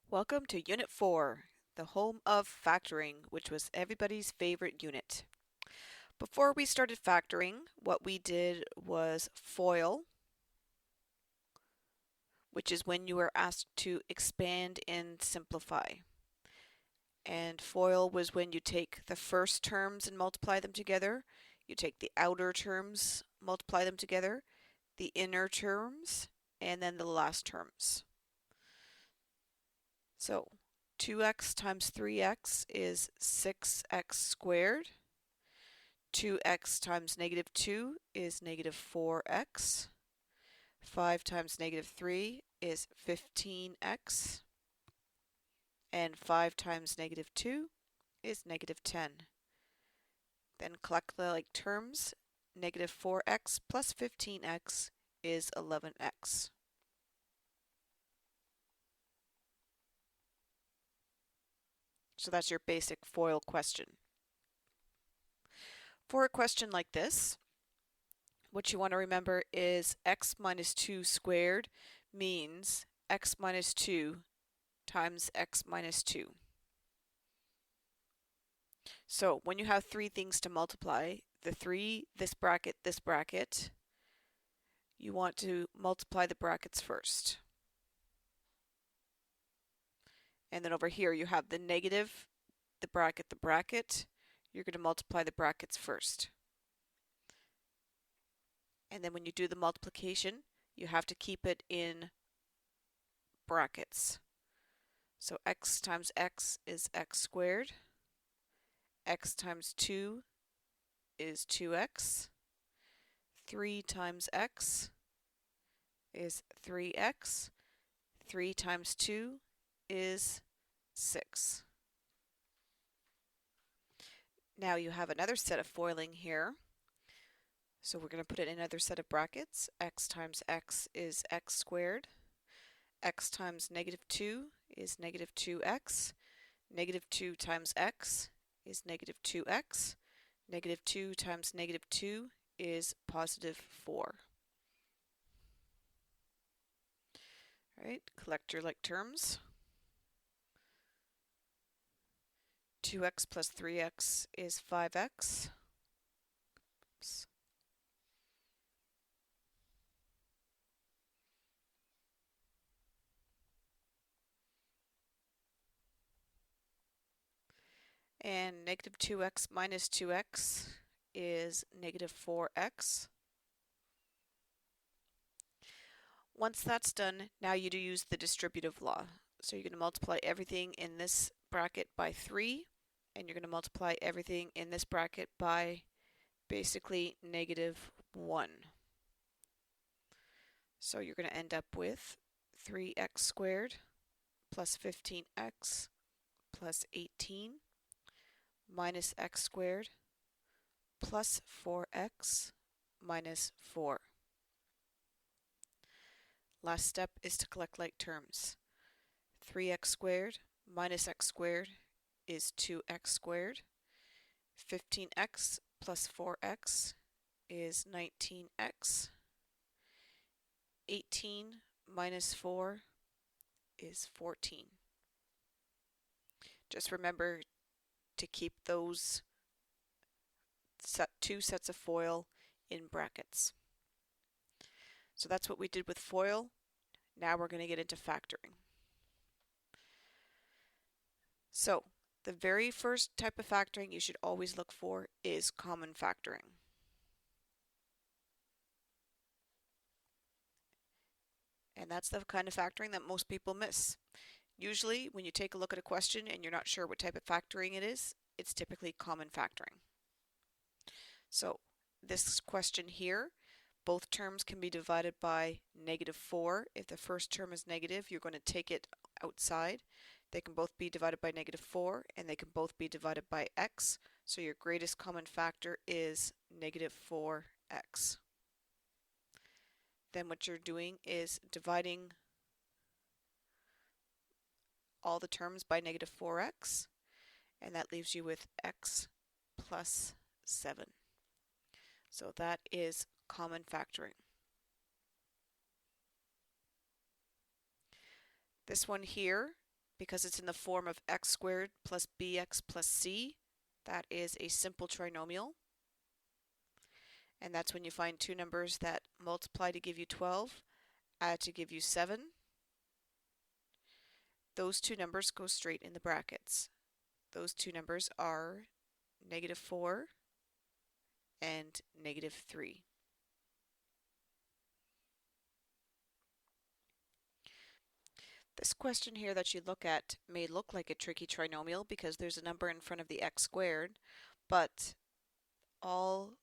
Welcome to Unit 4, the home of factoring, which was everybody's favorite unit. Before we started factoring, what we did was FOIL, which is when you were asked to expand and simplify. And FOIL was when you take the first terms and multiply them together. You take the outer terms, multiply them together, the inner terms, and then the last terms. So 2x times 3x is 6x squared. 2x times negative 2 is negative 4x. 5 times negative 3 is 15x. And 5 times negative 2 is negative 10. Then collect the like terms. Negative 4x plus 15x is 11x. So that's your basic FOIL question. For a question like this, what you want to remember is x minus 2 squared means x minus 2 times x minus 2. So when you have three things to multiply, the 3, this bracket, you want to multiply the brackets first. And then over here you have the negative, the bracket, you're going to multiply the brackets first. And then when you do the multiplication, you have to keep it in brackets. So x times x is x squared. X times 2 is 2x. 3 times x is 3x. 3 times 2 is 6. Now you have another set of foiling here. So we're going to put it in another set of brackets. X times x is x squared. X times negative 2 is negative 2x. Negative 2 times x is negative 2x. Negative 2 times negative 2 is positive 4. All right, collect your like terms. 2x plus 3x is 5x. Oops. And negative 2x minus 2x is negative 4x. Once that's done, now you do use the distributive law. So you're going to multiply everything in this bracket by 3, and you're going to multiply everything in this bracket by basically negative 1. So you're going to end up with 3x squared plus 15x plus 18 minus x squared plus 4x minus 4. Last step is to collect like terms. 3x squared minus x squared is 2x squared. 15x plus 4x is 19x. 18 minus 4 is 14. Just remember to keep those two sets of FOIL in brackets. So that's what we did with FOIL. Now we're going to get into factoring. So the very first type of factoring you should always look for is common factoring. And that's the kind of factoring that most people miss. Usually when you take a look at a question and you're not sure what type of factoring it is, it's typically common factoring. So this question here, both terms can be divided by negative 4. If the first term is negative, you're going to take it outside. They can both be divided by negative 4, and they can both be divided by x. So your greatest common factor is negative 4x. Then what you're doing is dividing all the terms by negative 4x, and that leaves you with x plus 7. So that is common factoring. This one here, because it's in the form of x squared plus bx plus c. That is a simple trinomial. And that's when you find two numbers that multiply to give you 12, add to give you 7. Those two numbers go straight in the brackets. Those two numbers are -4 and -3. This question here that you look at may look like a tricky trinomial because there's a number in front of the x squared, but all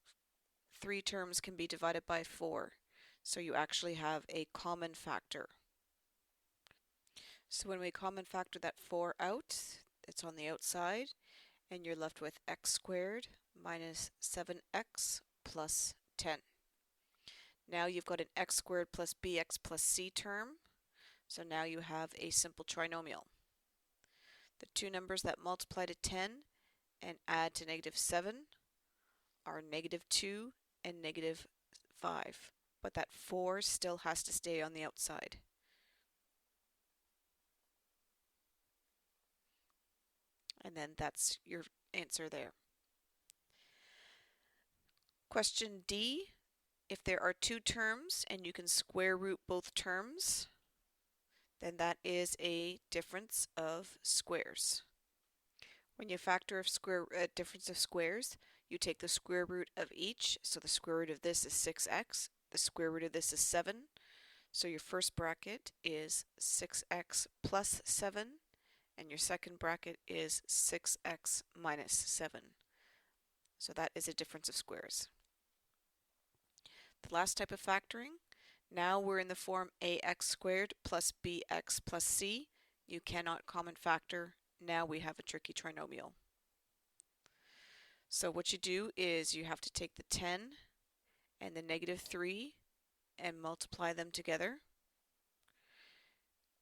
three terms can be divided by 4, so you actually have a common factor. So when we common factor that 4 out, it's on the outside, and you're left with x squared minus 7x plus 10. Now you've got an x squared plus bx plus c term, so now you have a simple trinomial. The two numbers that multiply to 10 and add to -7 are -2 and -5, but that 4 still has to stay on the outside. And then that's your answer there. Question D, if there are two terms and you can square root both terms, then that is a difference of squares. When you factor a difference of squares, you take the square root of each, so the square root of this is 6x, the square root of this is 7, so your first bracket is 6x plus 7, and your second bracket is 6x minus 7. So that is a difference of squares. The last type of factoring, now we're in the form ax squared plus bx plus c. You cannot common factor. Now we have a tricky trinomial. So what you do is you have to take the 10 and the -3 and multiply them together.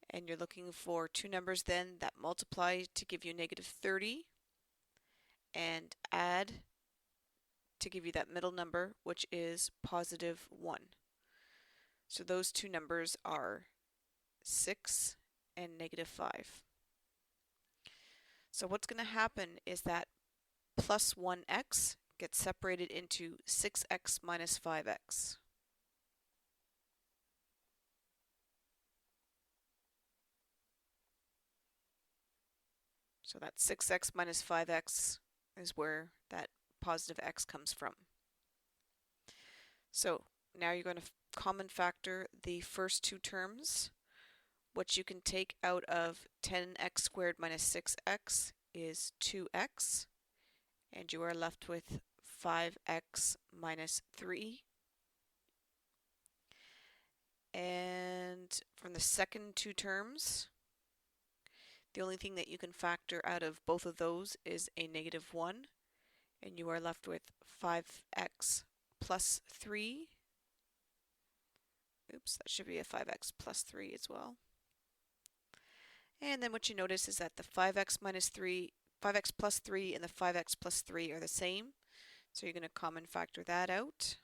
And you're looking for two numbers then that multiply to give you -30 and add to give you that middle number, which is +1. So those two numbers are 6 and -5. So what's going to happen is that plus 1x gets separated into 6x minus 5x. So that 6x minus 5x is where that positive x comes from. So now you're going to common factor the first two terms. What you can take out of 10x squared minus 6x is 2x, and you are left with 5x minus 3. And from the second two terms, the only thing that you can factor out of both of those is a -1, and you are left with 5x plus 3. Oops, that should be a 5x plus 3 as well. And then what you notice is that the 5x plus 3 and the 5x plus 3 are the same. So you're going to common factor that out.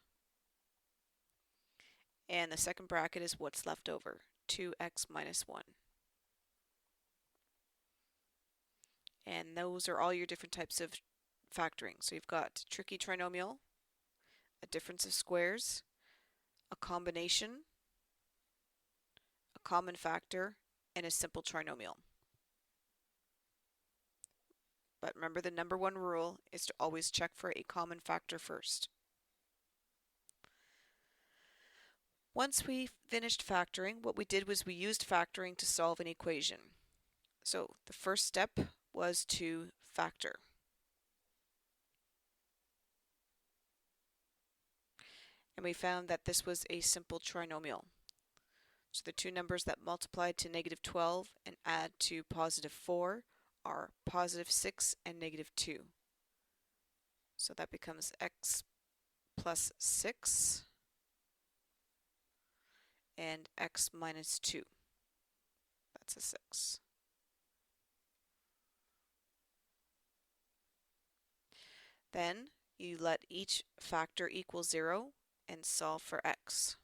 And the second bracket is what's left over, 2x minus 1. And those are all your different types of factoring. So you've got tricky trinomial, a difference of squares, a combination, a common factor, and a simple trinomial. But remember, the number one rule is to always check for a common factor first. Once we finished factoring, what we did was we used factoring to solve an equation. So the first step was to factor. And we found that this was a simple trinomial. So the two numbers that multiply to -12 and add to +4 are +6 and -2. So that becomes x plus 6 and x minus 2. That's a 6. Then you let each factor equal 0 and solve for x.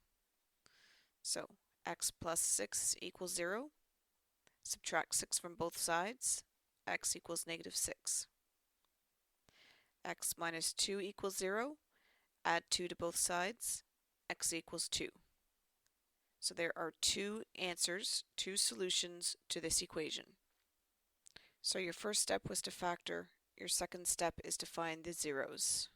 So x plus 6 equals 0, Subtract 6 from both sides. X equals negative 6. X minus 2 equals 0. Add 2 to both sides. X equals 2. So there are two answers, two solutions to this equation. So your first step was to factor. Your second step is to find the zeros.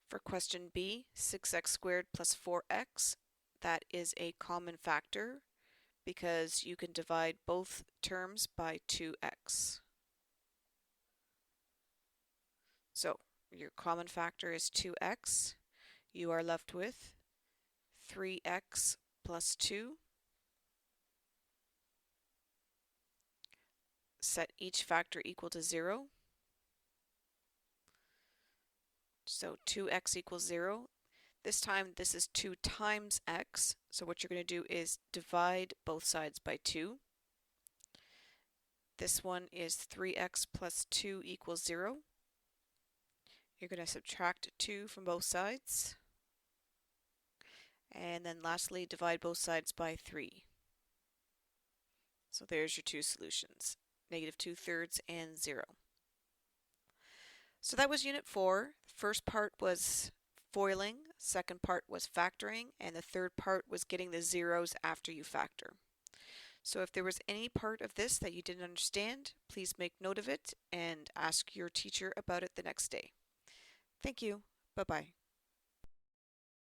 For question B, 6x squared plus 4x, that is a common factor because you can divide both terms by 2x. So your common factor is 2x. You are left with 3x plus 2. Set each factor equal to 0. So 2x equals 0. This time this is 2 times x, so what you're going to do is divide both sides by 2. This one is 3x plus 2 equals 0. You're going to subtract 2 from both sides. And then lastly, divide both sides by 3. So there's your two solutions, negative 2/3 and 0. So that was Unit 4. The first part was foiling, second part was factoring, and the third part was getting the zeros after you factor. So if there was any part of this that you didn't understand, please make note of it and ask your teacher about it the next day. Thank you. Bye-bye.